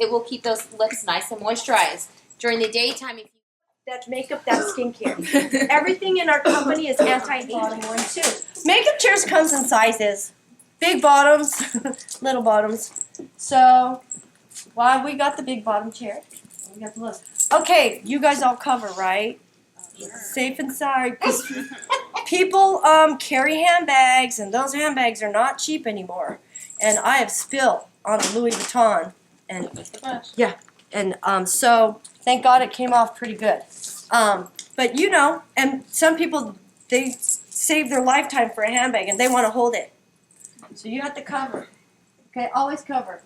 it will keep those lips nice and moisturized. During the daytime, if you that's makeup, that's skincare. Everything in our company is anti-aging one too. Makeup chairs comes in sizes. Big bottoms, little bottoms. So, why we got the big bottom chair? We got the little. Okay, you guys all cover, right? Safe and sorry. People carry handbags, and those handbags are not cheap anymore. And I have spilled on a Louis Vuitton, and yeah, and so thank God it came off pretty good. But you know, and some people they save their lifetime for a handbag, and they want to hold it. So you have to cover. Okay, always cover.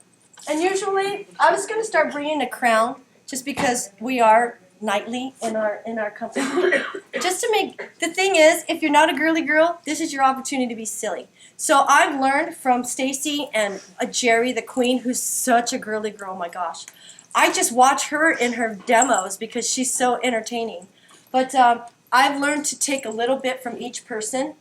And usually, I was going to start bringing a crown, just because we are nightly in our company. Just to make, the thing is, if you're not a girly girl, this is your opportunity to be silly. So I've learned from Stacie and Jerry, the queen, who's such a girly girl, oh my gosh. I just watch her in her demos because she's so entertaining. But I've learned to take a little bit from each person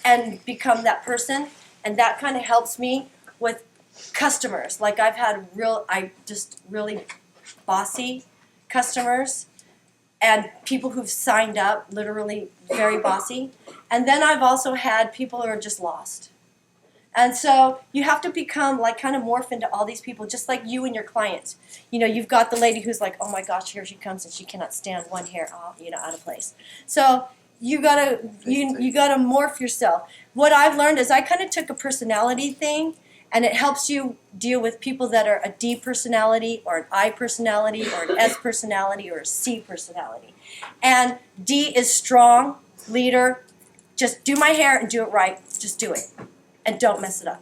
and become that person. And that kind of helps me with customers. Like I've had really bossy customers and people who've signed up, literally very bossy. And then I've also had people who are just lost. And so you have to become like kind of morph into all these people, just like you and your clients. You know, you've got the lady who's like, oh my gosh, here she comes, and she cannot stand one hair out of place. So you gotta morph yourself. What I've learned is I kind of took a personality thing, and it helps you deal with people that are a D personality or an I personality or an S personality or a C personality. And D is strong, leader, just do my hair and do it right. Just do it. And don't mess it up.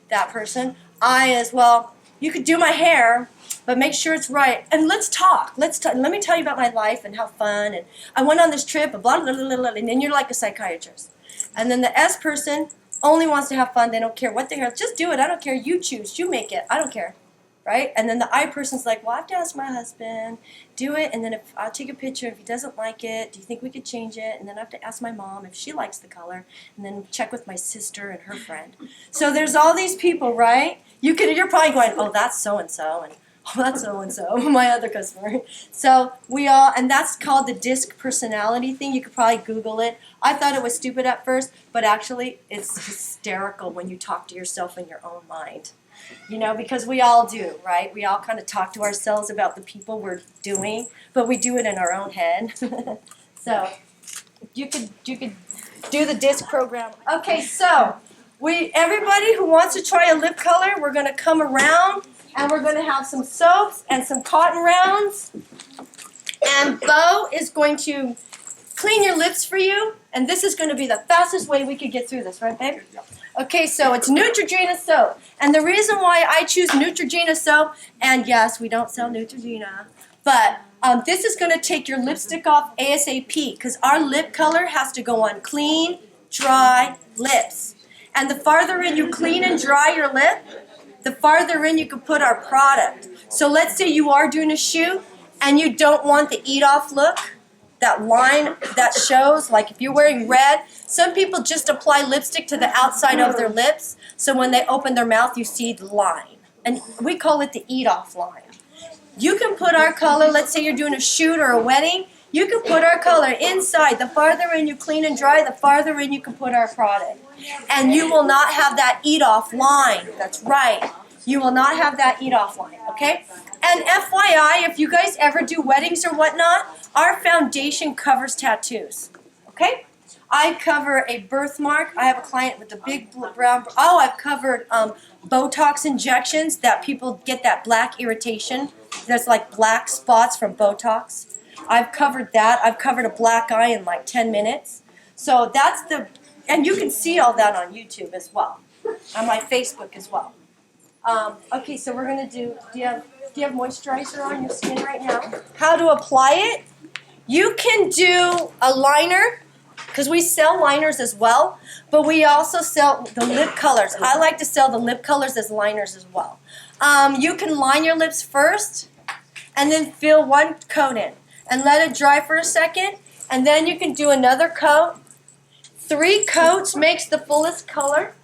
That person. I as well, you could do my hair, but make sure it's right. And let's talk. Let me tell you about my life and how fun. And I went on this trip, and blah, blah, blah, blah, blah. And then you're like a psychiatrist. And then the S person only wants to have fun. They don't care what they hear. Just do it. I don't care. You choose. You make it. I don't care. Right? And then the I person's like, well, I have to ask my husband. Do it. And then if I'll take a picture. If he doesn't like it, do you think we could change it? And then I have to ask my mom if she likes the color. And then check with my sister and her friend. So there's all these people, right? You're probably going, oh, that's so-and-so. And oh, that's so-and-so, my other customer. So we all, and that's called the DISC personality thing. You could probably Google it. I thought it was stupid at first, but actually it's hysterical when you talk to yourself in your own mind. You know, because we all do, right? We all kind of talk to ourselves about the people we're doing, but we do it in our own head. So you could do the DISC program. Okay, so everybody who wants to try a lip color, we're going to come around. And we're going to have some soaps and some cotton rounds. And Beau is going to clean your lips for you. And this is going to be the fastest way we could get through this, right, babe? Okay, so it's Neutrogena soap. And the reason why I choose Neutrogena soap, and yes, we don't sell Neutrogena, but this is going to take your lipstick off ASAP because our lip color has to go on clean, dry lips. And the farther in you clean and dry your lip, the farther in you can put our product. So let's say you are doing a shoot and you don't want the eat-off look, that line that shows, like if you're wearing red, some people just apply lipstick to the outside of their lips, so when they open their mouth you see the line. And we call it the eat-off line. You can put our color, let's say you're doing a shoot or a wedding, you can put our color inside. The farther in you clean and dry, the farther in you can put our product. And you will not have that eat-off line. That's right. You will not have that eat-off line, okay? And FYI, if you guys ever do weddings or whatnot, our foundation covers tattoos, okay? I cover a birthmark. I have a client with a big brown, I've covered Botox injections that people get that black irritation. There's like black spots from Botox. I've covered that. I've covered a black eye in like 10 minutes. So that's and you can see all that on YouTube as well, on my Facebook as well. Okay, so we're going to do you have moisturizer on your skin right now? How to apply it? You can do a liner, because we sell liners as well, but we also sell the lip colors. I like to sell the lip colors as liners as well. You can line your lips first, and then fill one coat in, and let it dry for a second, and then you can do another coat. 3 coats makes the fullest color.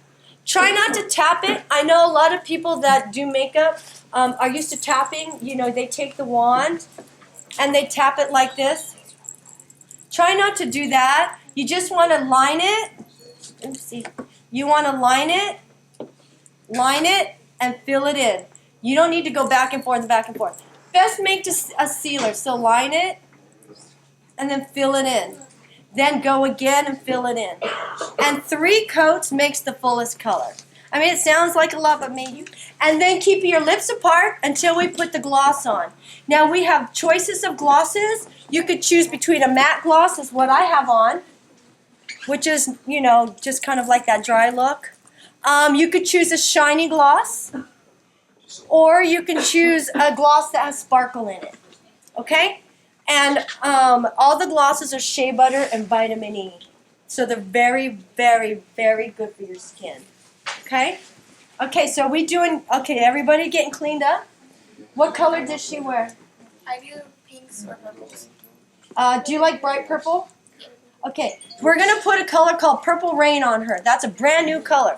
Try not to tap it. I know a lot of people that do makeup are used to tapping. You know, they take the wand and they tap it like this. Try not to do that. You just want to line it. Oopsie. You want to line it, and fill it in. You don't need to go back and forth and back and forth. Best make a sealer. So line it and then fill it in. Then go again and fill it in. And 3 coats makes the fullest color. I mean, it sounds like a lot, but maybe. And then keep your lips apart until we put the gloss on. Now we have choices of glosses. You could choose between a matte gloss, is what I have on, which is, you know, just kind of like that dry look. You could choose a shiny gloss, or you can choose a gloss that has sparkle in it. Okay? And all the glosses are shea butter and vitamin E. So they're very, very, very good for your skin. Okay? Okay, so everybody getting cleaned up? What color does she wear? I do pinks or purples. Do you like bright purple? Okay, we're going to put a color called Purple Rain on her. That's a brand new color.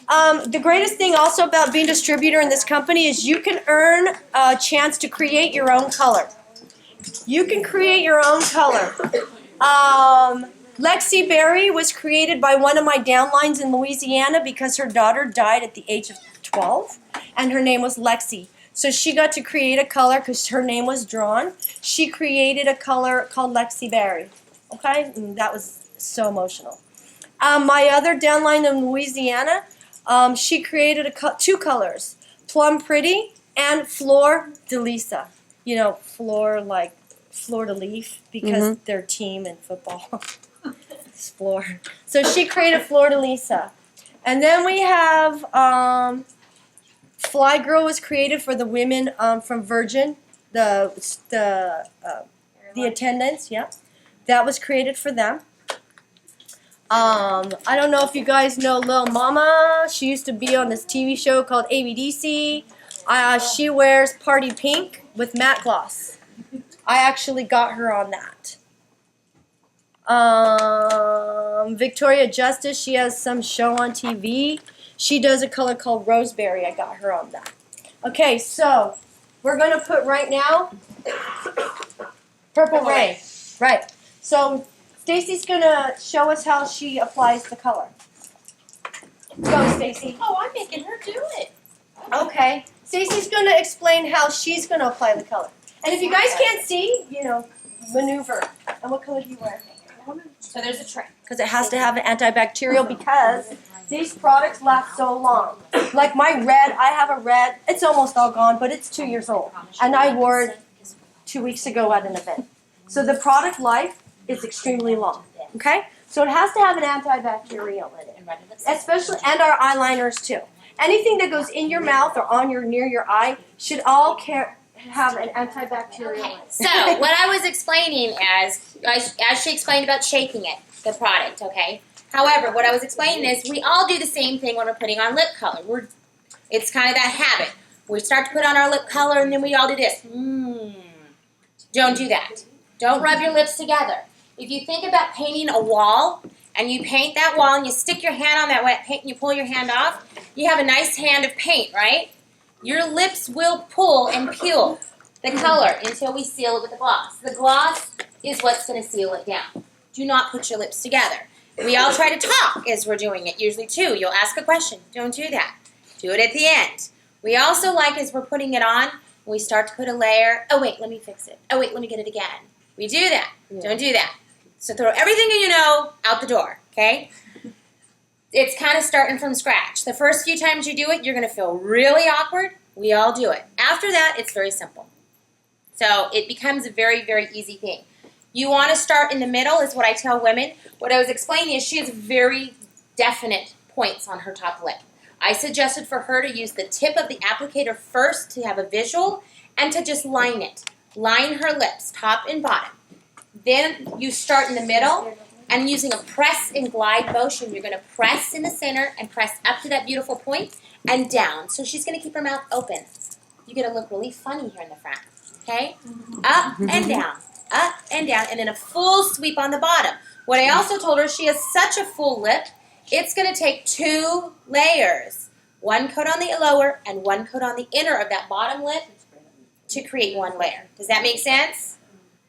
The greatest thing also about being a distributor in this company is you can earn a chance to create your own color. You can create your own color. Lexi Berry was created by one of my downlines in Louisiana because her daughter died at the age of 12, and her name was Lexi. So she got to create a color because her name was drawn. She created a color called Lexi Berry. Okay? And that was so emotional. My other downline in Louisiana, she created 2 colors, Plum Pretty and Fleur de Lisa. You know, Fleur like Fleur de Leaf because they're team in football. It's Fleur. So she created Fleur de Lisa. And then we have Fly Girl was created for the women from Virgin, the attendants, yeah. That was created for them. I don't know if you guys know Lil Mama. She used to be on this TV show called ABDC. She wears Party Pink with matte gloss. I actually got her on that. Victoria Justice, she has some show on TV. She does a color called Roseberry. I got her on that. Okay, so we're going to put right now Purple Rain. Right. So Stacie's going to show us how she applies the color. Go, Stacie. Oh, I'm making her do it. Okay. Stacie's going to explain how she's going to apply the color. And if you guys can't see, you know, maneuver. And what color do you wear? So there's a trick. Because it has to have an antibacterial because these products last so long. Like my red, I have a red. It's almost all gone, but it's 2 years old. And I wore it 2 weeks ago at an event. So the product life is extremely long. Okay? So it has to have an antibacterial in it. Especially, and our eyeliners too. Anything that goes in your mouth or on your near your eye should all have an antibacterial. Okay, so what I was explaining as she explained about shaking it, the product, okay? However, what I was explaining is we all do the same thing when we're putting on lip color. It's kind of that habit. We start to put on our lip color and then we all do this. Don't do that. Don't rub your lips together. If you think about painting a wall and you paint that wall and you stick your hand on that wet paint and you pull your hand off, you have a nice hand of paint, right? Your lips will pull and peel the color until we seal it with the gloss. The gloss is what's going to seal it down. Do not put your lips together. We all try to talk as we're doing it, usually too. You'll ask a question. Don't do that. Do it at the end. We also like, as we're putting it on, we start to put a layer. Oh, wait, let me fix it. Oh, wait, let me get it again. We do that. Yeah. Don't do that. So throw everything you know out the door, okay? It's kind of starting from scratch. The first few times you do it, you're going to feel really awkward. We all do it. After that, it's very simple. So it becomes a very, very easy thing. You want to start in the middle is what I tell women. What I was explaining is she has very definite points on her top lip. I suggested for her to use the tip of the applicator first to have a visual and to just line it. Line her lips, top and bottom. Then you start in the middle and using a press and glide motion, you're going to press in the center and press up to that beautiful point and down. So she's going to keep her mouth open. You're going to look really funny here in the front. Okay? Up and down. Up and down. And then a full sweep on the bottom. What I also told her, she has such a full lip. it's going to take 2 layers. 1 coat on the lower and 1 coat on the inner of that bottom lip to create 1 layer. Does that make sense?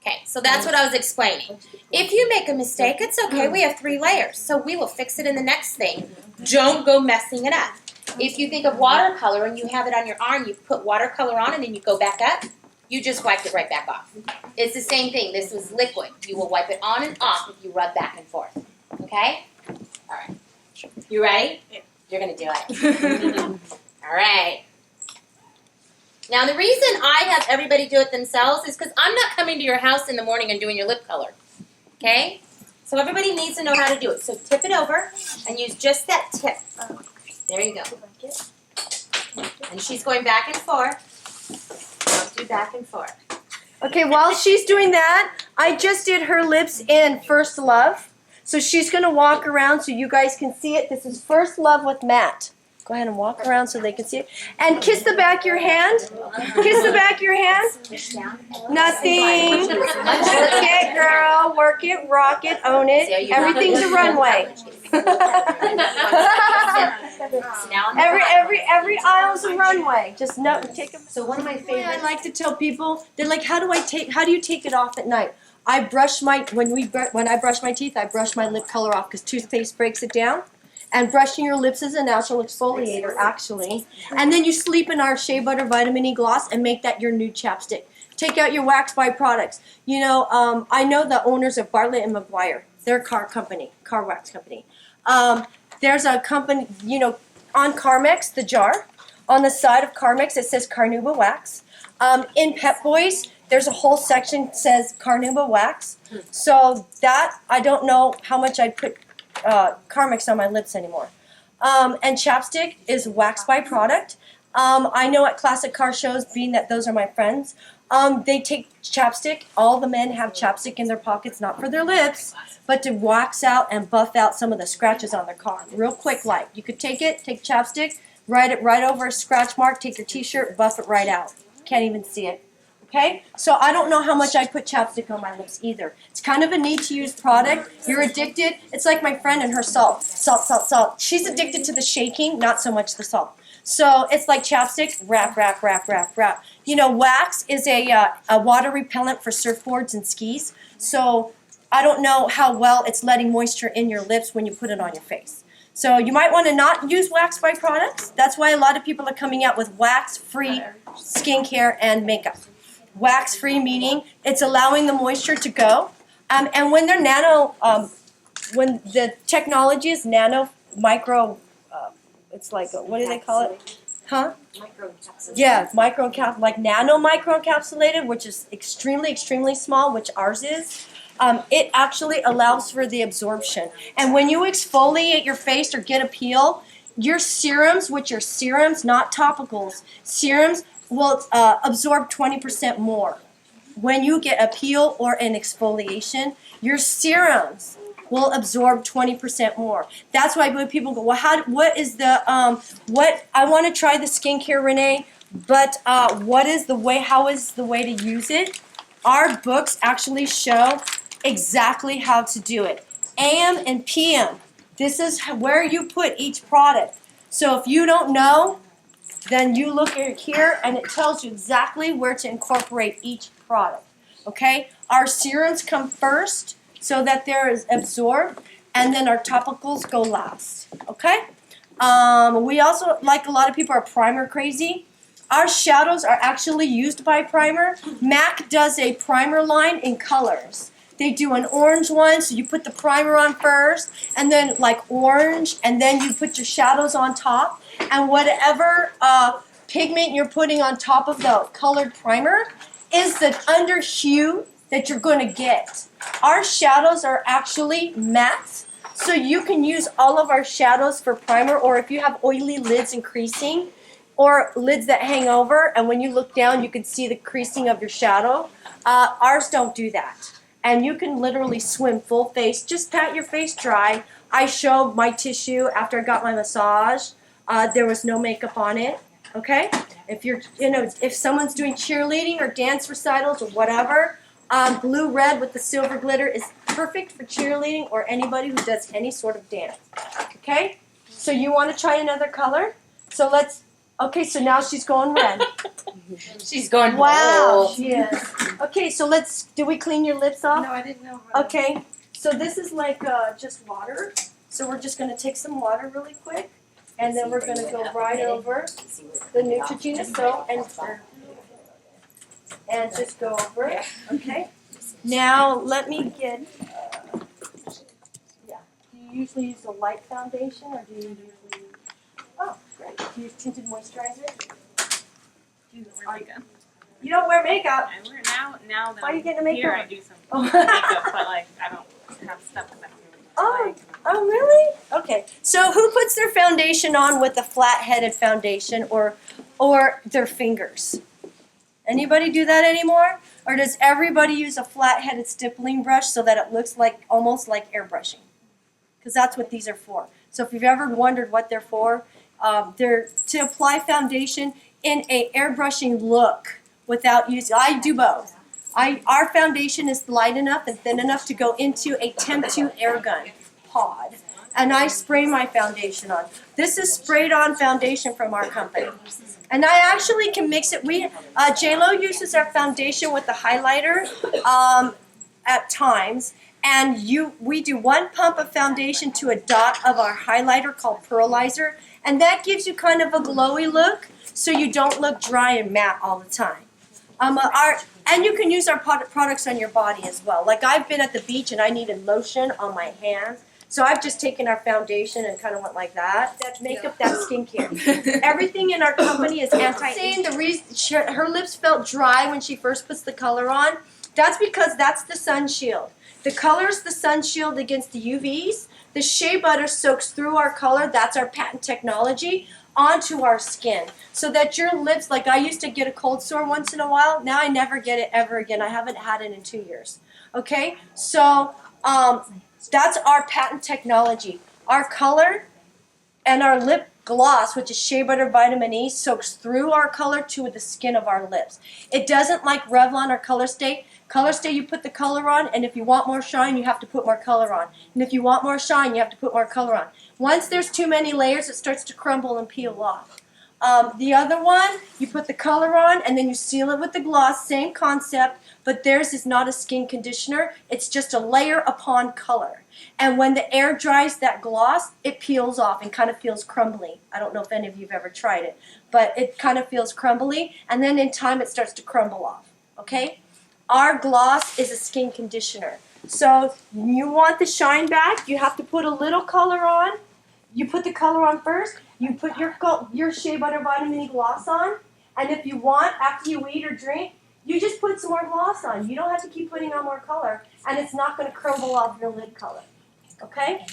Okay, so that's what I was explaining. If you make a mistake, it's okay. We have 3 layers, so we will fix it in the next thing. Don't go messing it up. If you think of watercolor and you have it on your arm, you put watercolor on and then you go back up, you just wiped it right back off. It's the same thing. This was liquid. You will wipe it on and off if you rub back and forth. Okay? All right. You ready? Yeah. You're going to do it. All right. Now, the reason I have everybody do it themselves is because I'm not coming to your house in the morning and doing your lip color. Okay? So everybody needs to know how to do it. So tip it over and use just that tip. There you go. And she's going back and forth. Don't do back and forth. Okay, while she's doing that, I just did her lips in First Love. So she's going to walk around so you guys can see it. This is First Love with Matte. Go ahead and walk around so they can see it. And kiss the back of your hand. Kiss the back of your hand. Nothing. Work it, girl. Work it, rock it, own it. Everything's a runway. Every aisle's a runway. Just no, take it. So one of my favorite. I like to tell people, they're like, how do you take it off at night? I brush my when I brush my teeth, I brush my lip color off because toothpaste breaks it down. And brushing your lips is a natural exfoliator, actually. And then you sleep in our Shea Butter Vitamin E Gloss and make that your nude chapstick. Take out your wax byproducts. You know, I know the owners of Bartlett and McGuire. They're a car wax company. There's a company, you know, on Carmex, the jar. On the side of Carmex, it says Carnauba Wax. In Pep Boys, there's a whole section that says Carnauba Wax. So that, I don't know how much I'd put Carmex on my lips anymore. And chapstick is wax byproduct. I know at classic car shows, being that those are my friends, they take chapstick. All the men have chapstick in their pockets, not for their lips, but to wax out and buff out some of the scratches on their car. Real quick, like. You could take chapstick, write it right over a scratch mark, take your t-shirt, buff it right out. Can't even see it. Okay? So I don't know how much I put chapstick on my lips either. It's kind of a need-to-use product. You're addicted. It's like my friend and her salt. Salt, salt, salt. She's addicted to the shaking, not so much the salt. So it's like chapstick, wrap, wrap, wrap, wrap, wrap. You know, wax is a water repellent for surfboards and skis. So I don't know how well it's letting moisture in your lips when you put it on your face. So you might want to not use wax byproducts. That's why a lot of people are coming out with wax-free skincare and makeup. Wax-free meaning it's allowing the moisture to go. And when they're when the technology is micro, it's like, what do they call it? Huh? Microencapsulated. Yeah, like nano-microencapsulated, which is extremely, extremely small, which ours is. It actually allows for the absorption. And when you exfoliate your face or get a peel, your serums, which are serums, not topicals, serums will absorb 20% more. When you get a peel or an exfoliation, your serums will absorb 20% more. That's why when people go, well, I want to try the skincare, Renee, but how is the way to use it? Our books actually show exactly how to do it. AM and PM. This is where you put each product. So if you don't know, then you look at here and it tells you exactly where to incorporate each product. Okay? Our serums come first so that they're absorbed, and then our topicals go last. Okay? We also, like a lot of people, are primer crazy. Our shadows are actually used by primer. MAC does a primer line in colors. They do an orange one, so you put the primer on first, and then like orange, and then you put your shadows on top. And whatever pigment you're putting on top of the colored primer is the under hue that you're going to get. Our shadows are actually matte, so you can use all of our shadows for primer, or if you have oily lids and creasing, or lids that hang over, and when you look down you can see the creasing of your shadow. Ours don't do that. And you can literally swim full face. Just pat your face dry. I showed my tissue after I got my massage. There was no makeup on it. Okay? If someone's doing cheerleading or dance recitals or whatever, blue red with the silver glitter is perfect for cheerleading or anybody who does any sort of dance. Okay? So you want to try another color? So let's, okay, so now she's going red. She's going Wow, bold. she is. Okay, so do we clean your lips off? No, I didn't know. Okay, so this is like just water. So we're just going to take some water really quick. And then we're going to go right over the Neutrogena soap and just go over it. Okay. Now let me get. Yeah. Do you usually use a light foundation or do you usually? Oh, great. Do you use tinted moisturizer? You don't wear makeup. I wear now that Why are you I'm getting makeup? here, I do some Oh. makeup, but like I don't have stuff because I don't really Oh. like. Oh, really? Okay. So who puts their foundation on with a flat-headed foundation or their fingers? Anybody do that anymore? Or does everybody use a flat-headed stippling brush so that it looks like almost like airbrushing? Because that's what these are for. So if you've ever wondered what they're for, they're to apply foundation in a airbrushing look without using. I do both. Our foundation is light enough and thin enough to go into a Temp2 air gun pod, and I spray my foundation on. This is sprayed on foundation from our company. And I actually can mix it. J-Lo uses our foundation with the highlighter at times, and we do 1 pump of foundation to a dot of our highlighter called Pearlizer, and that gives you kind of a glowy look, so you don't look dry and matte all the time. And you can use our products on your body as well. Like I've been at the beach and I needed lotion on my hands. So I've just taken our foundation and kind of went like that. That's makeup, that's skincare. Everything in our company is anti-aging. The reason her lips felt dry when she first puts the color on, that's because that's the sun shield. The color is the sun shield against the UVs. The shea butter soaks through our color, that's our patent technology, onto our skin. So that your lips, like I used to get a cold sore once in a while, now I never get it ever again. I haven't had it in 2 years. Okay? So, that's our patent technology. Our color and our lip gloss, which is shea butter vitamin E, soaks through our color to the skin of our lips. It doesn't like Revlon or Color Stay. Color Stay, you put the color on, and if you want more shine, you have to put more color on. And if you want more shine, you have to put more color on. Once there's too many layers, it starts to crumble and peel off. The other one, you put the color on, and then you seal it with the gloss, same concept, but theirs is not a skin conditioner. It's just a layer upon color. And when the air dries that gloss, it peels off and kind of feels crumbly. I don't know if any of you have ever tried it, but it kind of feels crumbly, and then in time it starts to crumble off, okay? Our gloss is a skin conditioner. So you want the shine back, you have to put a little color on. You put the color on first, you put your shea butter vitamin E gloss on, and if you want, after you eat or drink, you just put some more gloss on. You don't have to keep putting on more color, and it's not going to crumble off your lid color. Okay?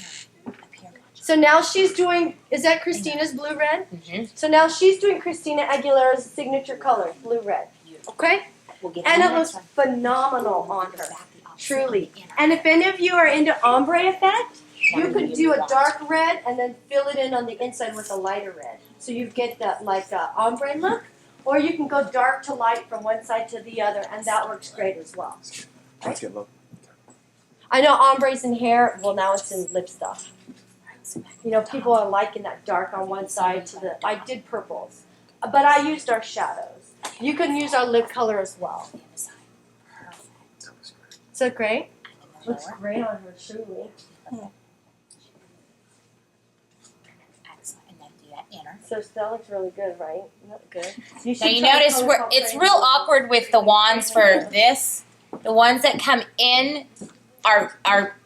So now she's doing, is that Christina's blue-red? Mm-hmm. So now she's doing Christina Aguilera's signature color, blue-red. Okay? And it looks phenomenal on her, truly. And if any of you are into ombre effect, you could do a dark red and then fill it in on the inside with a lighter red. So you get that like ombre look. Or you can go dark to light from one side to the other, and that works great as well. Right? I know ombre's in hair, well now it's in lip stuff. You know, people are liking that dark on one side I did purples. But I used our shadows. You can use our lip color as well. So great? Looks great on her, truly. So that looks really good, right? Not good. Now you notice it's real awkward with the wands for this. The ones that come in are